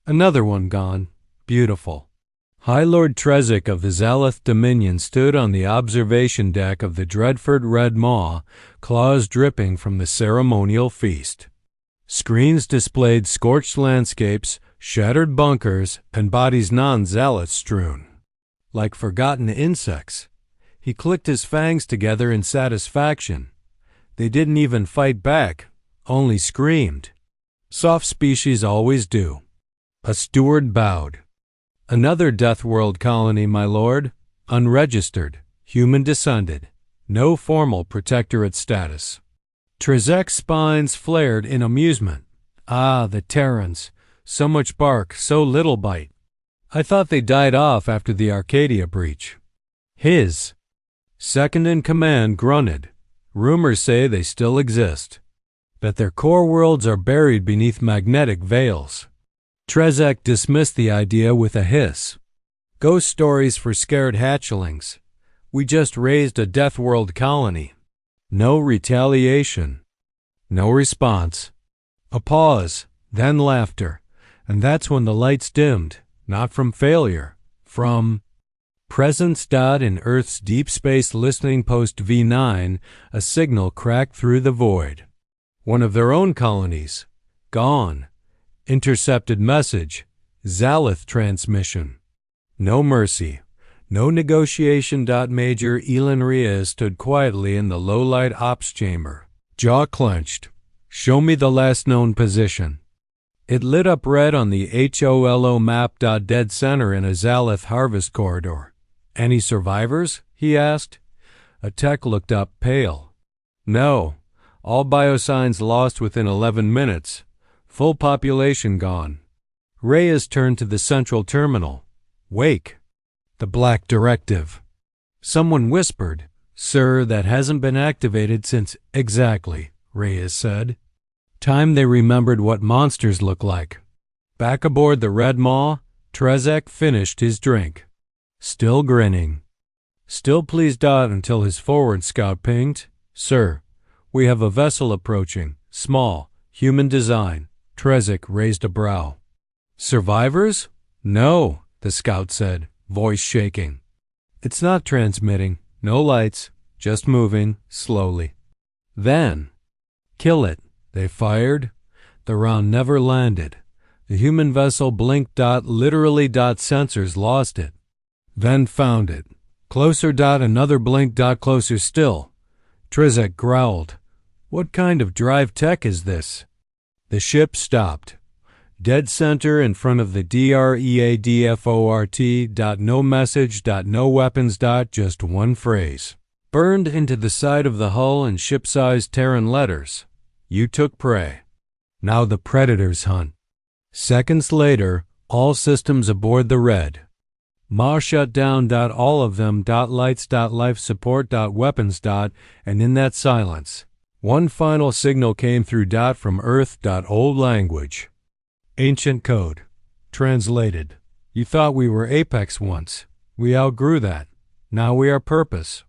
Another one gone. Beautiful. High Lord Trezek of the Zalith Dominion stood on the observation deck of the Dreadfort Red Maw, claws dripping from the ceremonial feast. Screens displayed scorched landscapes, shattered bunkers, and bodies non-Zalith strewn. Like forgotten insects. He clicked his fangs together in satisfaction. They didn't even fight back, only screamed. Soft species always do. A steward bowed. Another Death World colony, my lord. Unregistered, human-descended. No formal protectorate status. Trezek's spines flared in amusement. Ah, the Terrans. So much bark, so little bite. I thought they died off after the Arcadia breach. His second in command grunted. Rumors say they still exist. That their core worlds are buried beneath magnetic veils. Trezek dismissed the idea with a hiss. Ghost stories for scared hatchlings. We just raised a Death World colony. No retaliation. No response. A pause, then laughter. And that's when the lights dimmed. Not from failure. From presence. In Earth's deep space listening post V9, a signal cracked through the void. One of their own colonies. Gone. Intercepted message. Zalith transmission. No mercy. No negotiation. Major Elin Reyes stood quietly in the low-light ops chamber. Jaw clenched. Show me the last known position. It lit up red on the HOLO map. Dead center in a Zalith harvest corridor. Any survivors? He asked. A tech looked up, pale. No. All biosigns lost within 11 minutes. Full population gone. Reyes turned to the central terminal. Wake. The black directive. Someone whispered. Sir, that hasn't been activated since... Exactly, Reyes said. Time they remembered what monsters look like. Back aboard the Red Maw, Trezek finished his drink. Still grinning. Still pleased. Until his forward scout pinged. Sir, we have a vessel approaching. Small, human design. Trezek raised a brow. Survivors? No, the scout said, voice shaking. It's not transmitting. No lights. Just moving, slowly. Then, kill it. They fired. The round never landed. The human vessel blinked. Literally. Sensors lost it. Then found it. Closer. Another blink. Closer still. Trezek growled. What kind of drive tech is this? The ship stopped. Dead center in front of the DREADFORT. No message. No weapons. Just one phrase. Burned into the side of the hull in ship-sized Terran letters. You took prey. Now the predators hunt. Seconds later, all systems aboard the Red Maw shut down. All of them. Lights. Life support. Weapons. And in that silence, one final signal came through. From Earth. Old language. Ancient code. Translated. You thought we were Apex once. We outgrew that. Now we are Purpose.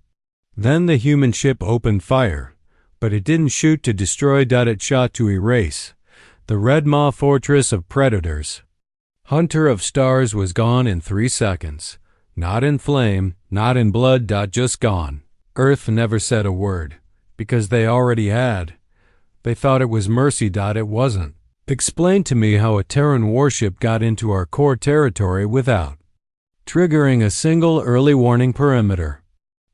Then the human ship opened fire. But it didn't shoot to destroy. It shot to erase. The Red Maw fortress of predators. Hunter of Stars was gone in 3 seconds. Not in flame, not in blood. Just gone. Earth never said a word. Because they already had. They thought it was mercy. It wasn't. Explain to me how a Terran warship got into our core territory without triggering a single early warning perimeter.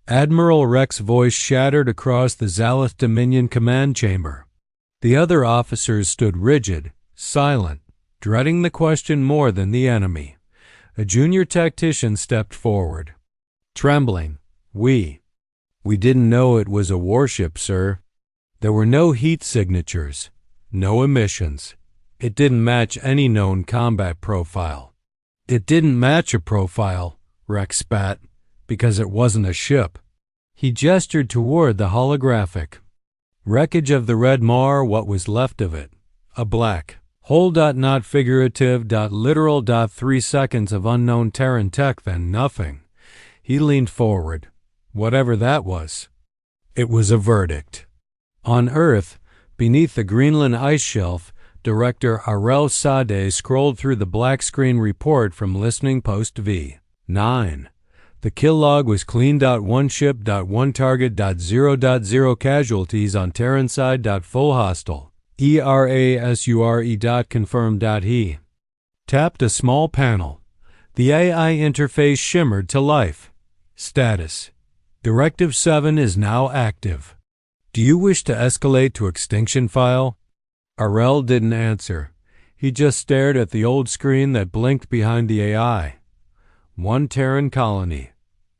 Admiral Rex's voice shattered across the Zalith Dominion command chamber. The other officers stood rigid, silent, dreading the question more than the enemy. A junior tactician stepped forward. Trembling. We didn't know it was a warship, sir. There were no heat signatures, no emissions. It didn't match any known combat profile. It didn't match a profile, Rex spat, because it wasn't a ship. He gestured toward the holographic wreckage of the Red Maw, what was left of it. A black hole. Not figurative. Literal. 3 seconds of unknown Terran tech, then nothing. He leaned forward. Whatever that was. It was a verdict. On Earth, beneath the Greenland ice shelf, Director Arel Sade scrolled through the black screen report from Listening Post V. 9. The kill log was clean. One ship. One target. 0.0 casualties on Terran side. Full hostile. ERASURE. Confirmed. He tapped a small panel. The AI interface shimmered to life. Status: Directive 7 is now active. Do you wish to escalate to extinction file? Arel didn't answer. He just stared at the old screen that blinked behind the AI. One Terran colony.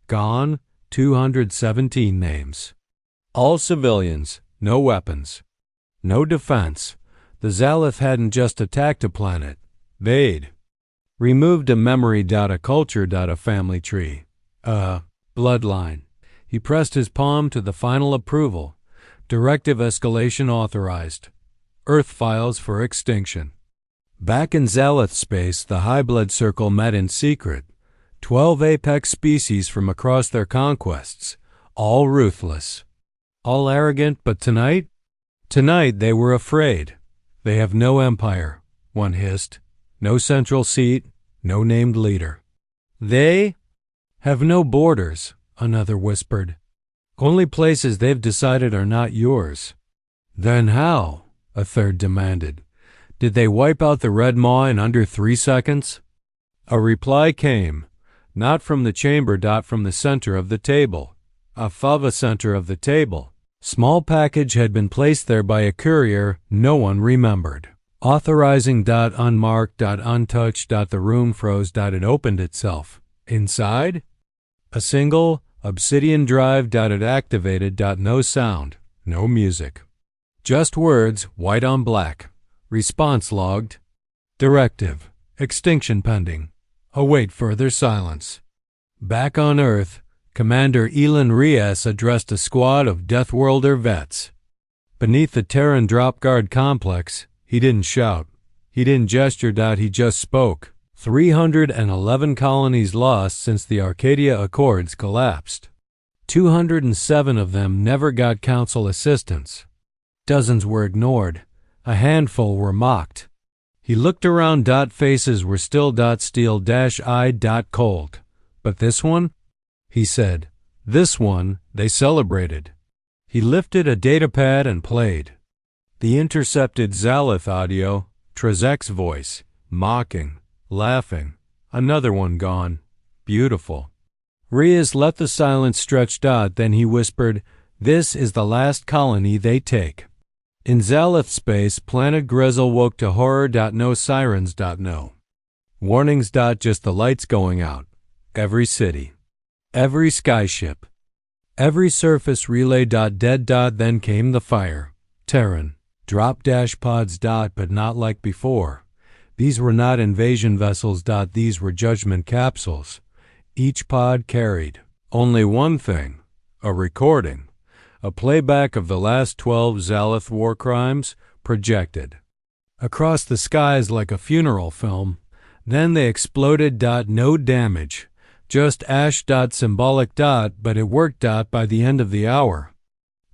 Gone. 217 names. All civilians. No weapons. No defense. The Zalith hadn't just attacked a planet. They'd removed a memory. A culture. A family tree. Bloodline. He pressed his palm to the final approval. Directive escalation authorized. Earth files for extinction. Back in Zalith space, the High Blood Circle met in secret. 12 apex species from across their conquests. All ruthless. All arrogant, but tonight? Tonight they were afraid. They have no empire, one hissed. No central seat, no named leader. They have no borders, another whispered. Only places they've decided are not yours. Then how? A third demanded. Did they wipe out the Red Maw in under 3 seconds? A reply came, not from the chamber. From the center of the table. A fava center of the table. Small package had been placed there by a courier no one remembered. Authorizing. Unmarked. Untouched. The room froze. It opened itself. Inside? A single obsidian drive. It activated. No sound. No music. Just words, white on black. Response logged. Directive. Extinction pending. Await further silence. Back on Earth, Commander Elon Reyes addressed a squad of Deathworlder vets. Beneath the Terran drop guard complex, he didn't shout. He didn't gesture. He just spoke. 311 colonies lost since the Arcadia Accords collapsed. 207 of them never got council assistance. Dozens were ignored. A handful were mocked. He looked around. Faces were still. Steel-eyed. Cold. But this one? He said. This one, they celebrated. He lifted a datapad and played. The intercepted Zalith audio, Trezek's voice, mocking, laughing. Another one gone. Beautiful. Reyes let the silence stretch. Then he whispered, This is the last colony they take. In Zalith space, planet Grizzle woke to horror. No sirens. No warnings. Just the lights going out. Every city. Every skyship. Every surface relay. Dead. Then came the fire. Terran. Drop pods. But not like before. These were not invasion vessels. These were judgment capsules. Each pod carried only one thing. A recording. A playback of the last 12 Zalith war crimes, projected across the skies like a funeral film. Then they exploded. No damage, just ash. Symbolic. But it worked. By the end of the hour,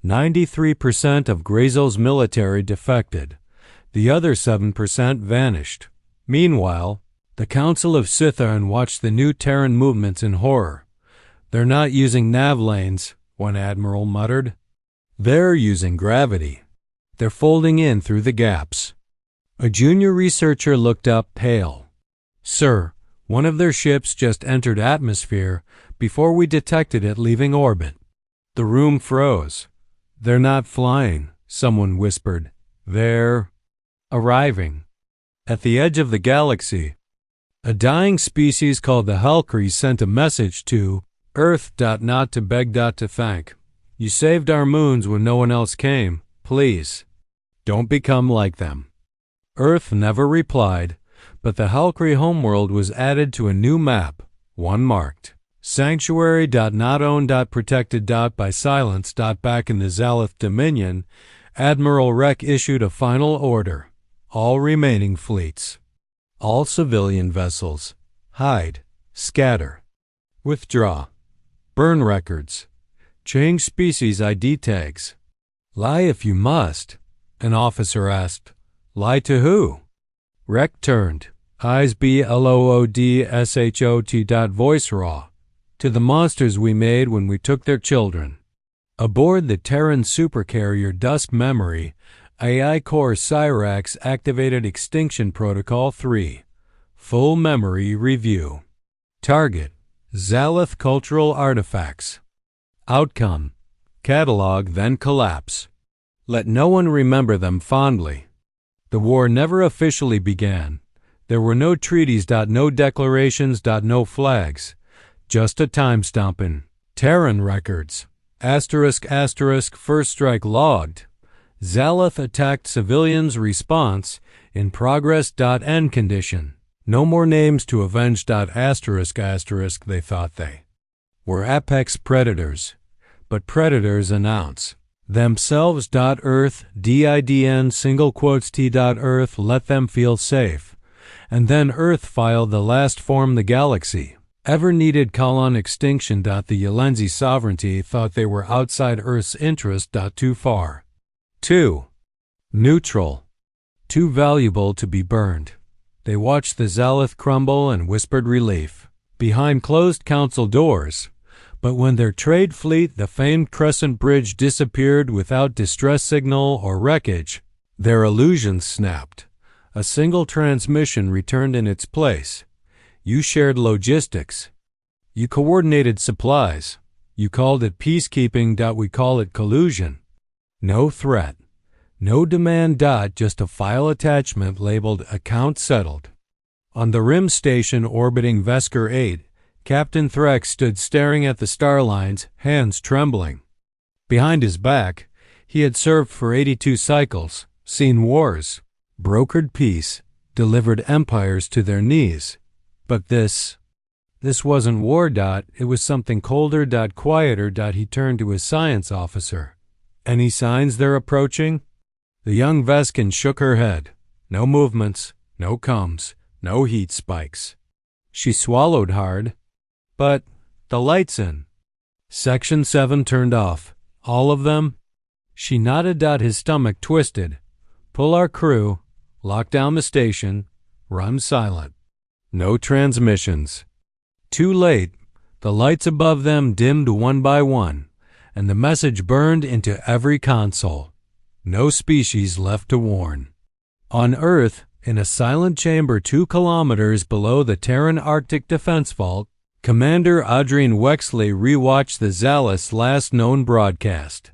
93% of Grizzle's military defected. The other 7% vanished. Meanwhile, the Council of Sitharn watched the new Terran movements in horror. They're not using nav lanes, one admiral muttered. They're using gravity. They're folding in through the gaps. A junior researcher looked up, pale. Sir, one of their ships just entered atmosphere before we detected it leaving orbit. The room froze. They're not flying, someone whispered. They're arriving. At the edge of the galaxy, a dying species called the Halkries sent a message to Earth. Not to beg. To thank. You saved our moons when no one else came. Please, don't become like them. Earth never replied, but the Halkri homeworld was added to a new map, one marked Sanctuary. Not owned. Protected. By silence. Back in the Zalith Dominion, Admiral Rek issued a final order. All remaining fleets, all civilian vessels, hide, scatter, withdraw, burn records, change species ID tags. Lie if you must, an officer asked. Lie to who? Rec turned, eyes bloodshot. Voice raw. To the monsters we made when we took their children. Aboard the Terran supercarrier Dusk Memory, AI Core Cyrax activated Extinction Protocol 3. Full Memory Review. Target: Zalith Cultural Artifacts. Outcome: Catalog, then collapse. Let no one remember them fondly. The war never officially began. There were no treaties, no declarations, no flags. Just a time stompin'. Terran records. First strike logged. Zalith attacked civilians. Response in progress. End condition. No more names to avenge. They thought they were apex predators. But predators announce themselves. Earth, DIDN, single quotes T. Earth, let them feel safe. And then Earth filed the last form the galaxy ever needed. Extinction. The Yelenzi sovereignty thought they were outside Earth's interest. Too far. Too neutral. Too valuable to be burned. They watched the Zalith crumble and whispered relief behind closed council doors. But when their trade fleet, the famed Crescent Bridge, disappeared without distress signal or wreckage, their illusions snapped. A single transmission returned in its place. You shared logistics. You coordinated supplies. You called it peacekeeping. We call it collusion. No threat. No demand. Just a file attachment labeled Account Settled. On the rim station orbiting Vesker 8, Captain Threx stood staring at the star lines, hands trembling. Behind his back, he had served for 82 cycles, seen wars, brokered peace, delivered empires to their knees. But this wasn't war. It was something colder. Quieter. He turned to his science officer. Any signs they're approaching? The young Veskin shook her head. No movements, no comms, no heat spikes. She swallowed hard. But the lights in. Section 7 turned off. All of them? She nodded. His stomach twisted. Pull our crew, lock down the station, run silent. No transmissions. Too late. The lights above them dimmed one by one, and the message burned into every console. No species left to warn. On Earth, in a silent chamber 2 kilometers below the Terran Arctic Defense Vault, Commander Adrian Wexley rewatched the Zalith's last known broadcast.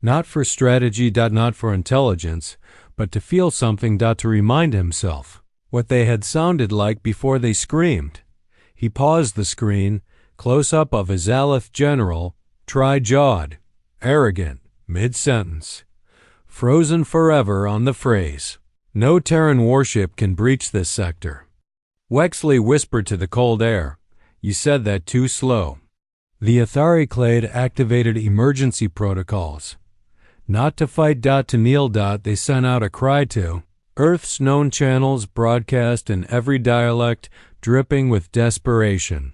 Not for strategy. Not for intelligence, but to feel something. To remind himself what they had sounded like before they screamed. He paused the screen, close-up of a Zalith general, tri-jawed, arrogant, mid-sentence. Frozen forever on the phrase. No Terran warship can breach this sector. Wexley whispered to the cold air. You said that too slow. The Athariclade activated emergency protocols. Not to fight. To kneel. They sent out a cry to Earth's known channels, broadcast in every dialect, dripping with desperation.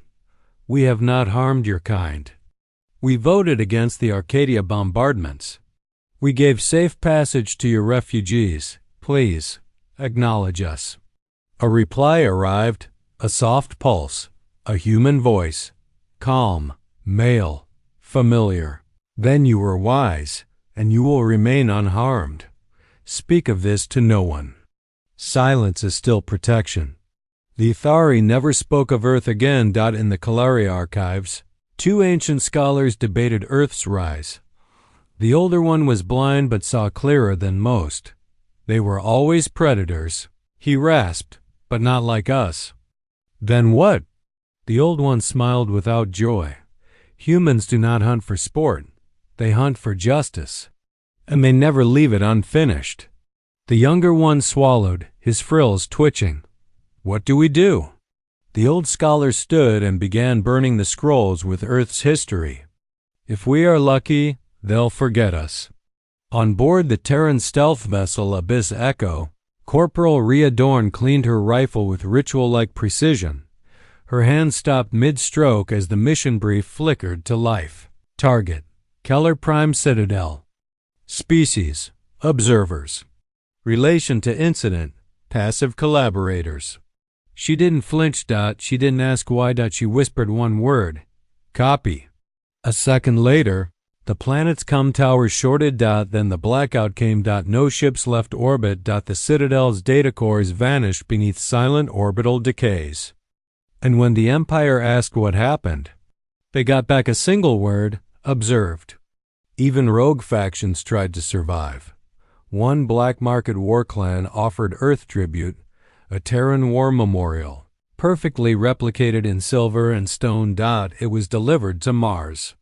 We have not harmed your kind. We voted against the Arcadia bombardments. We gave safe passage to your refugees. Please, acknowledge us. A reply arrived, a soft pulse, a human voice, calm, male, familiar. Then you were wise, and you will remain unharmed. Speak of this to no one. Silence is still protection. The Athari never spoke of Earth again. In the Kalaria archives, 2 ancient scholars debated Earth's rise. The older one was blind but saw clearer than most. They were always predators. He rasped, but not like us. Then what? The old one smiled without joy. Humans do not hunt for sport. They hunt for justice. And they never leave it unfinished. The younger one swallowed, his frills twitching. What do we do? The old scholar stood and began burning the scrolls with Earth's history. If we are lucky, they'll forget us. On board the Terran stealth vessel Abyss Echo, Corporal Rhea Dorn cleaned her rifle with ritual-like precision. Her hand stopped mid-stroke as the mission brief flickered to life. Target: Keller Prime Citadel. Species: Observers. Relation to incident. Passive collaborators. She didn't flinch. She didn't ask why. She whispered one word. Copy. A second later, the planet's comm towers shorted. Then the blackout came. No ships left orbit. The Citadel's data cores vanished beneath silent orbital decays. And when the Empire asked what happened, they got back a single word: observed. Even rogue factions tried to survive. One black market war clan offered Earth tribute, a Terran war memorial, perfectly replicated in silver and stone. It was delivered to Mars.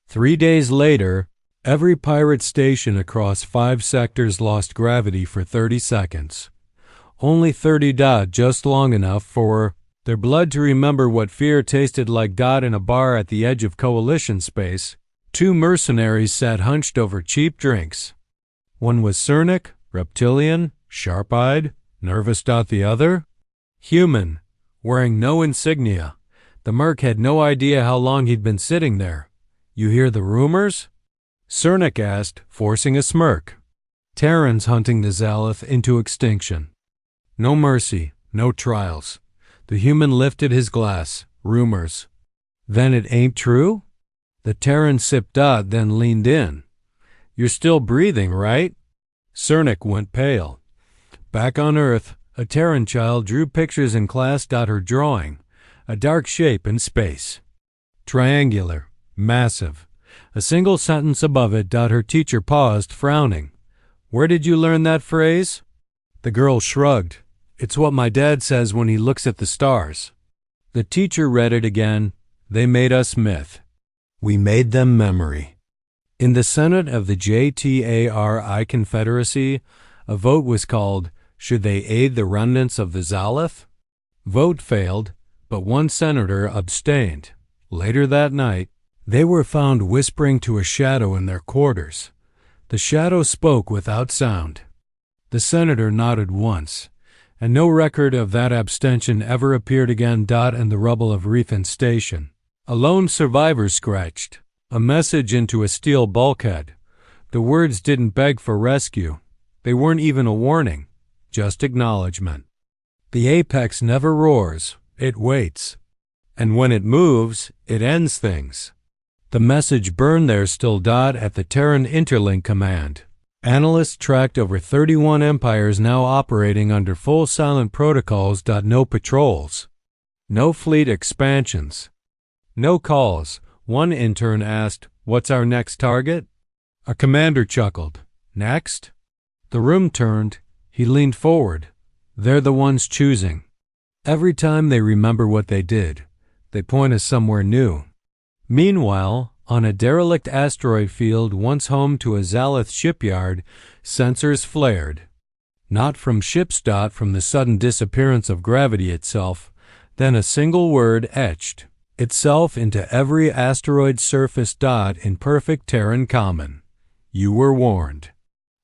3 days later, every pirate station across 5 sectors lost gravity for 30 seconds. Only 30. Just long enough for their blood to remember what fear tasted like. In a bar at the edge of Coalition space, 2 mercenaries sat hunched over cheap drinks. One was Cernic, reptilian, sharp-eyed, nervous. The other? Human, wearing no insignia. The merc had no idea how long he'd been sitting there. You hear the rumors? Cernic asked, forcing a smirk. Terrans hunting the Zalith into extinction. No mercy, no trials. The human lifted his glass. Rumors. Then it ain't true? The Terran sipped. Then leaned in. You're still breathing, right? Cernic went pale. Back on Earth, a Terran child drew pictures in class. Her drawing, a dark shape in space. Triangular, massive. A single sentence above it. Her teacher paused, frowning. Where did you learn that phrase? The girl shrugged. It's what my dad says when he looks at the stars. The teacher read it again. They made us myth. We made them memory. In the Senate of the JTARI Confederacy, a vote was called, should they aid the remnants of the Zalith? Vote failed, but one senator abstained. Later that night, they were found whispering to a shadow in their quarters. The shadow spoke without sound. The senator nodded once, and no record of that abstention ever appeared again. In the rubble of Reefin Station, a lone survivor scratched a message into a steel bulkhead. The words didn't beg for rescue. They weren't even a warning, just acknowledgement. The apex never roars, it waits. And when it moves, it ends things. The message burned there still. At the Terran Interlink Command. Analysts tracked over 31 empires now operating under full silent protocols. No patrols. No fleet expansions. No calls. One intern asked, "What's our next target?" A commander chuckled. "Next?" The room turned. He leaned forward. They're the ones choosing. Every time they remember what they did, they point us somewhere new. Meanwhile, on a derelict asteroid field once home to a Zalith shipyard, sensors flared. Not from ships. From the sudden disappearance of gravity itself. Then a single word etched itself into every asteroid surface. In perfect Terran common. You were warned.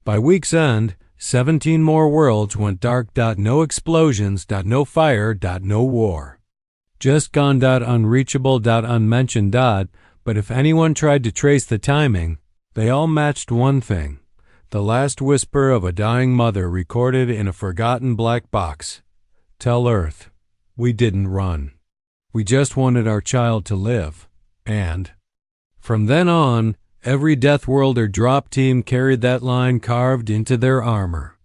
By week's end, 17 more worlds went dark. No explosions. No fire. No war. Just gone. Unreachable. Unmentioned. But if anyone tried to trace the timing, they all matched one thing: the last whisper of a dying mother recorded in a forgotten black box. Tell Earth, we didn't run. We just wanted our child to live. And from then on, every Death Worlder drop team carried that line carved into their armor.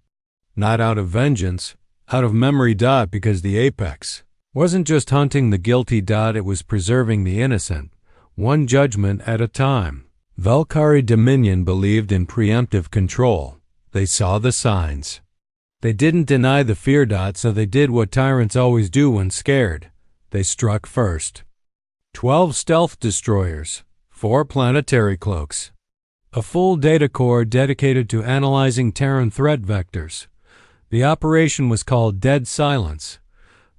Not out of vengeance, out of memory. Because the apex wasn't just hunting the guilty. It was preserving the innocent, one judgment at a time. Valkyrie Dominion believed in preemptive control. They saw the signs. They didn't deny the fear. So they did what tyrants always do when scared. They struck first. 12 stealth destroyers, 4 planetary cloaks, a full data core dedicated to analyzing Terran threat vectors. The operation was called Dead Silence.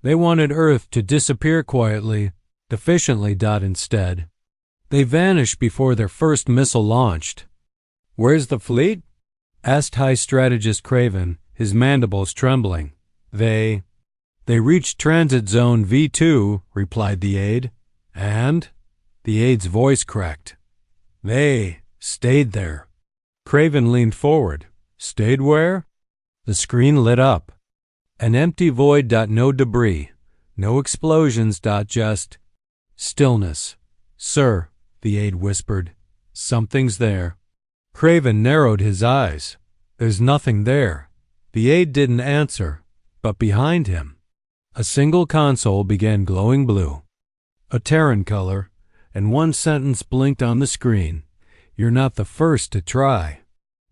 They wanted Earth to disappear quietly, efficiently. Instead, they vanished before their first missile launched. "Where's the fleet?" asked High Strategist Craven, his mandibles trembling. They reached Transit Zone V2, replied the aide. And? The aide's voice cracked. They stayed there. Craven leaned forward. Stayed where? The screen lit up. An empty void. No debris. No explosions. Just stillness. Sir, the aide whispered. Something's there. Craven narrowed his eyes. There's nothing there. The aide didn't answer, but behind him, a single console began glowing blue. A Terran color, and one sentence blinked on the screen. You're not the first to try.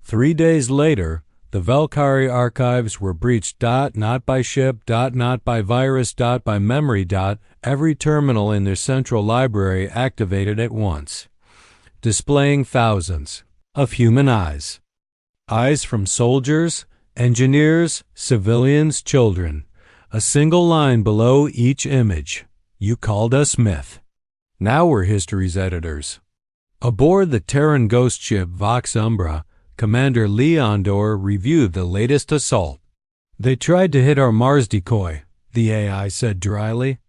3 days later, the Valkyrie archives were breached. Not by ship. Not by virus. By memory. Every terminal in their central library activated at once, displaying thousands of human eyes. Eyes from soldiers, engineers, civilians, children. A single line below each image. You called us myth. Now we're history's editors. Aboard the Terran ghost ship Vox Umbra, Commander Leondor reviewed the latest assault. They tried to hit our Mars decoy, the AI said dryly.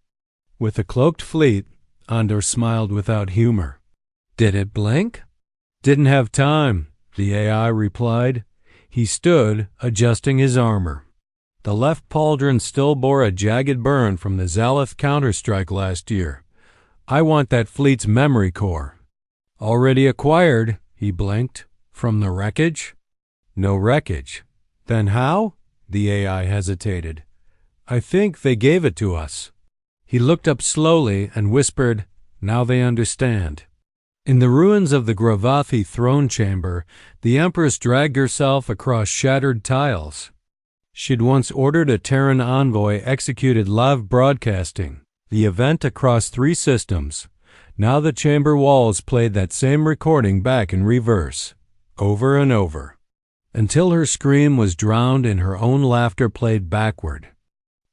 With a cloaked fleet, Andor smiled without humor. Did it blink? Didn't have time, the AI replied. He stood, adjusting his armor. The left pauldron still bore a jagged burn from the Zalith counterstrike last year. I want that fleet's memory core. Already acquired, he blinked. From the wreckage? No wreckage. Then how? The AI hesitated. I think they gave it to us. He looked up slowly and whispered, Now they understand. In the ruins of the Gravathi throne chamber, the Empress dragged herself across shattered tiles. She'd once ordered a Terran envoy executed live broadcasting, the event across 3 systems. Now the chamber walls played that same recording back in reverse, over and over, until her scream was drowned in her own laughter played backward.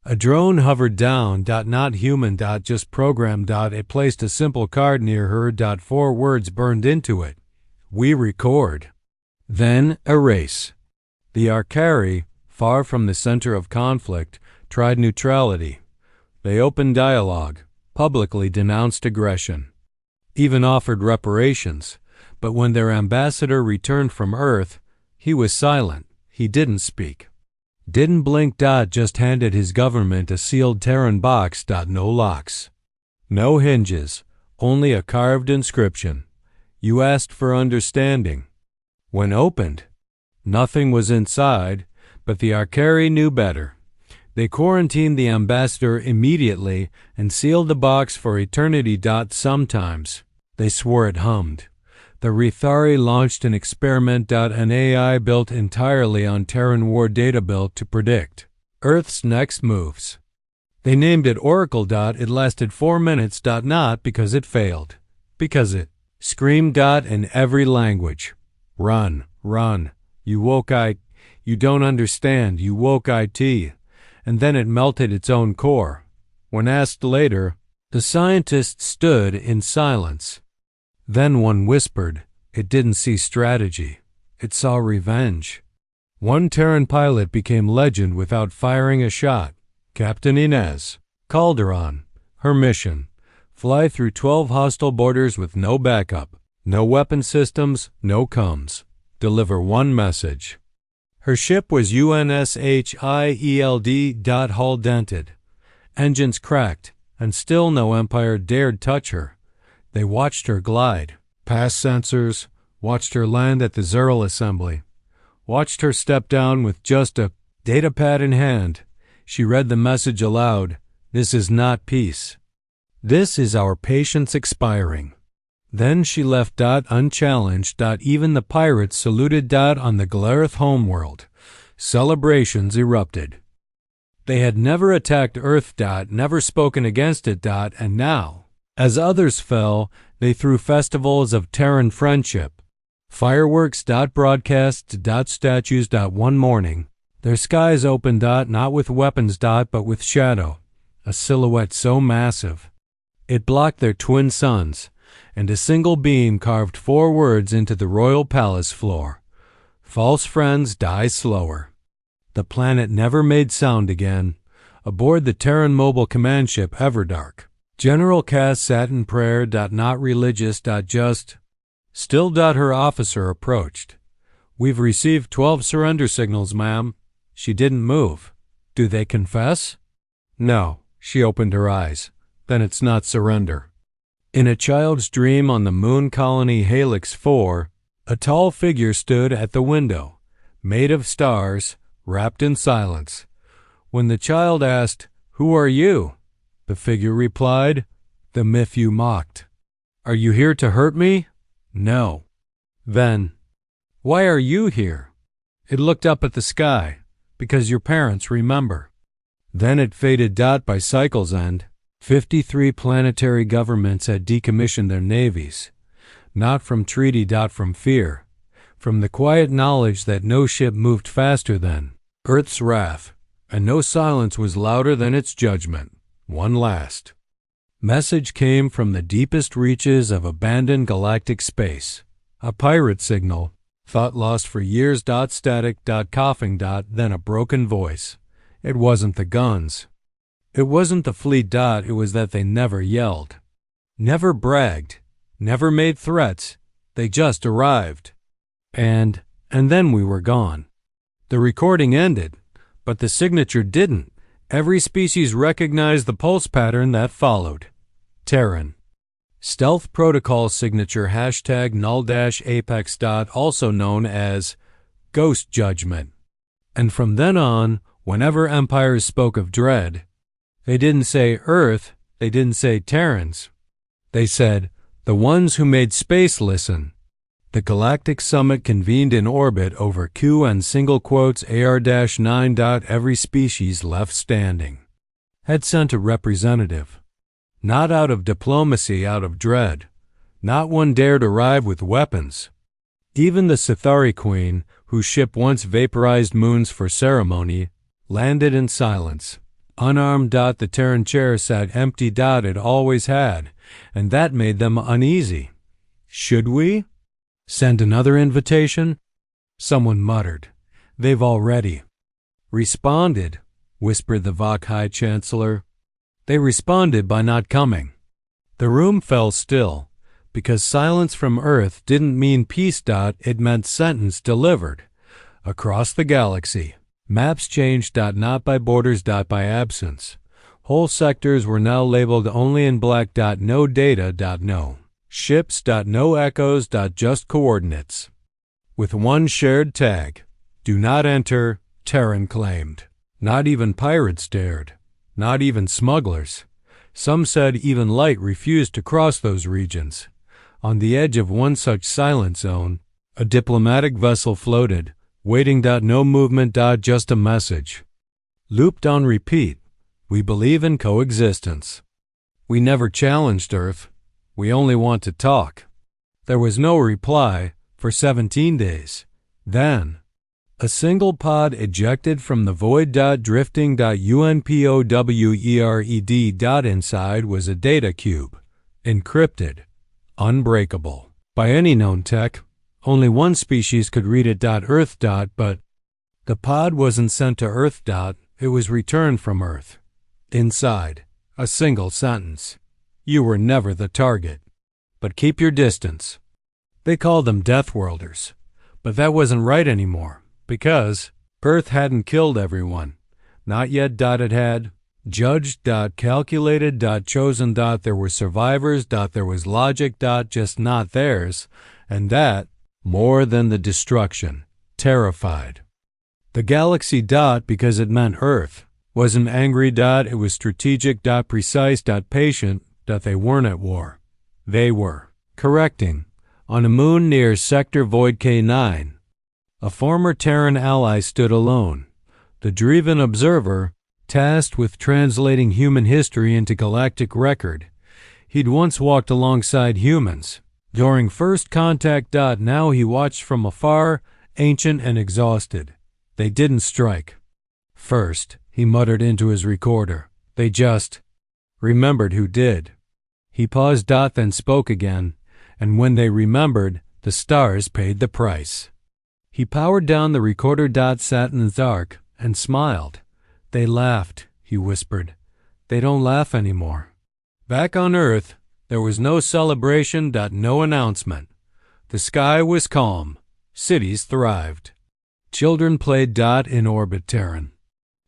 A drone hovered down. Not human. Just program. It placed a simple card near her. 4 words burned into it. We record. Then erase. The Arcari, far from the center of conflict, tried neutrality. They opened dialogue, publicly denounced aggression, even offered reparations. But when their ambassador returned from Earth, he was silent. He didn't speak. Didn't blink. Just handed his government a sealed Terran box. No locks. No hinges. Only a carved inscription. You asked for understanding. When opened, nothing was inside, but the Arcari knew better. They quarantined the ambassador immediately and sealed the box for eternity. Sometimes, they swore it hummed. The Rithari launched an experiment. An AI built entirely on Terran War data built to predict Earth's next moves. They named it Oracle. It lasted 4 minutes. Not because it failed. Because it screamed. In every language. Run, run. You woke You don't understand. You woke IT. And then it melted its own core. When asked later, the scientists stood in silence. Then one whispered, it didn't see strategy. It saw revenge. One Terran pilot became legend without firing a shot. Captain Inez Calderon. Her mission, fly through 12 hostile borders with no backup, no weapon systems, no comms. Deliver one message. Her ship was UNSHIELD. Hull dented. Engines cracked, and still no Empire dared touch her. They watched her glide, past sensors, watched her land at the Zerl assembly, watched her step down with just a datapad in hand. She read the message aloud. This is not peace. This is our patience expiring. Then she left. Unchallenged. Even the pirates saluted. On the Galareth homeworld. Celebrations erupted. They had never attacked Earth. Never spoken against it. And now, as others fell, they threw festivals of Terran friendship. Fireworks. Broadcasts. Statues. One morning, their skies opened. Not with weapons. But with shadow. A silhouette so massive, it blocked their twin suns, and a single beam carved 4 words into the royal palace floor. False friends die slower. The planet never made sound again. Aboard the Terran mobile command ship Everdark, General Cass sat in prayer. Not religious. Just still. Her officer approached. We've received 12 surrender signals, ma'am. She didn't move. Do they confess? No. She opened her eyes. Then it's not surrender. In a child's dream on the moon colony Helix 4, a tall figure stood at the window, made of stars, wrapped in silence. When the child asked, "Who are you?" the figure replied, "The myth you mocked." "Are you here to hurt me?" "No." "Then, why are you here?" It looked up at the sky, "Because your parents remember." Then it faded. By cycle's end, 53 planetary governments had decommissioned their navies, not from treaty. From fear, from the quiet knowledge that no ship moved faster than Earth's wrath, and no silence was louder than its judgment. One last message came from the deepest reaches of abandoned galactic space, a pirate signal, thought lost for years. Static. Coughing. Then a broken voice. It wasn't the guns. It wasn't the fleet. It was that they never yelled, never bragged, never made threats. They just arrived. And then we were gone. The recording ended, but the signature didn't. Every species recognized the pulse pattern that followed. Terran. Stealth protocol signature #null-apex. Also known as Ghost Judgment. And from then on, whenever empires spoke of dread, they didn't say Earth, they didn't say Terrans. They said, the ones who made space listen. The Galactic Summit convened in orbit over Q and AR-9. Every species left standing had sent a representative. Not out of diplomacy, out of dread. Not one dared arrive with weapons. Even the Sithari Queen, whose ship once vaporized moons for ceremony, landed in silence. Unarmed. The Terran chair sat empty. It always had, and that made them uneasy. Should we send another invitation? Someone muttered. They've already responded, whispered the Vok High Chancellor. They responded by not coming. The room fell still, because silence from Earth didn't mean peace. It meant sentence delivered. Across the galaxy, maps changed. Not by borders. By absence. Whole sectors were now labeled only in black. No data. No ships. No echoes. Just coordinates. With one shared tag. Do not enter, Terran claimed. Not even pirates dared. Not even smugglers. Some said even light refused to cross those regions. On the edge of one such silent zone, a diplomatic vessel floated, waiting. No movement. Just a message. Looped on repeat. We believe in coexistence. We never challenged Earth. We only want to talk. There was no reply for 17 days. Then, a single pod ejected from the void. Drifting. UNPOWERED. Inside was a data cube, encrypted, unbreakable. By any known tech, only one species could read it. Earth. But the pod wasn't sent to Earth. It was returned from Earth. Inside, a single sentence. You were never the target, but keep your distance. They called them Deathworlders, but that wasn't right anymore, because Earth hadn't killed everyone. Not yet. It had judged. Calculated. Chosen. There were survivors. There was logic. Just not theirs, and that, more than the destruction, terrified. The galaxy. Because it meant Earth. Wasn't angry. It was strategic. Precise. Patient. They weren't at war. They were correcting. On a moon near Sector Void K9, a former Terran ally stood alone, the Dreven observer, tasked with translating human history into galactic record. He'd once walked alongside humans during first contact. Now he watched from afar, ancient and exhausted. They didn't strike. First, he muttered into his recorder. They just remembered who did. He paused. Then spoke again, and when they remembered, the stars paid the price. He powered down the recorder. Sat in the dark and smiled. They laughed, he whispered. They don't laugh anymore. Back on Earth, there was no celebration. No announcement. The sky was calm. Cities thrived. Children played. In orbit. Terran.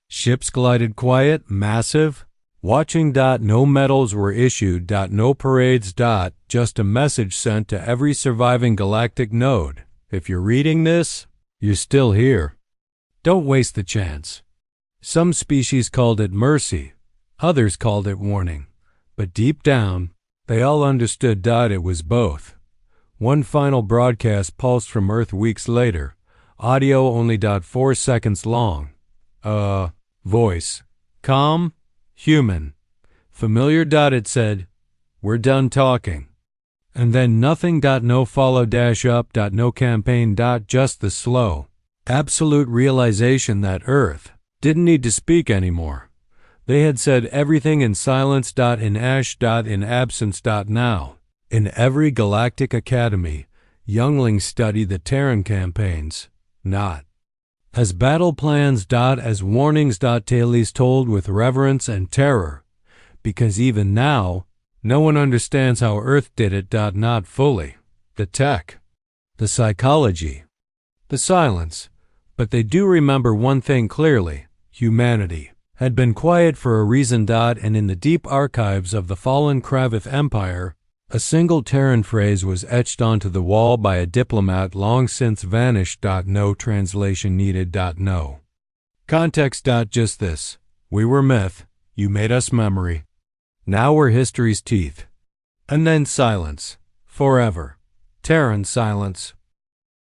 Ships glided quiet, massive. Watching. No medals were issued. No parades. Just a message sent to every surviving galactic node. If you're reading this, you're still here. Don't waste the chance. Some species called it mercy. Others called it warning. But deep down, they all understood. It was both. One final broadcast pulsed from Earth weeks later. Audio only. 4 seconds long. Voice. Calm. Human. Familiar. It said, "We're done talking." And then nothing. No follow. Up. No campaign. Just the slow, absolute realization that Earth didn't need to speak anymore. They had said everything in silence. In ash. In absence. Now, in every galactic academy, younglings study the Terran campaigns, not as battle plans. As warnings. Tales told with reverence and terror, because even now, no one understands how Earth did it. Not fully. The tech, the psychology, the silence. But they do remember one thing clearly: humanity had been quiet for a reason. And in the deep archives of the fallen Kravith Empire, a single Terran phrase was etched onto the wall by a diplomat long since vanished. No translation needed. No context. Just this: we were myth, you made us memory. Now we're history's teeth. And then silence. Forever. Terran silence.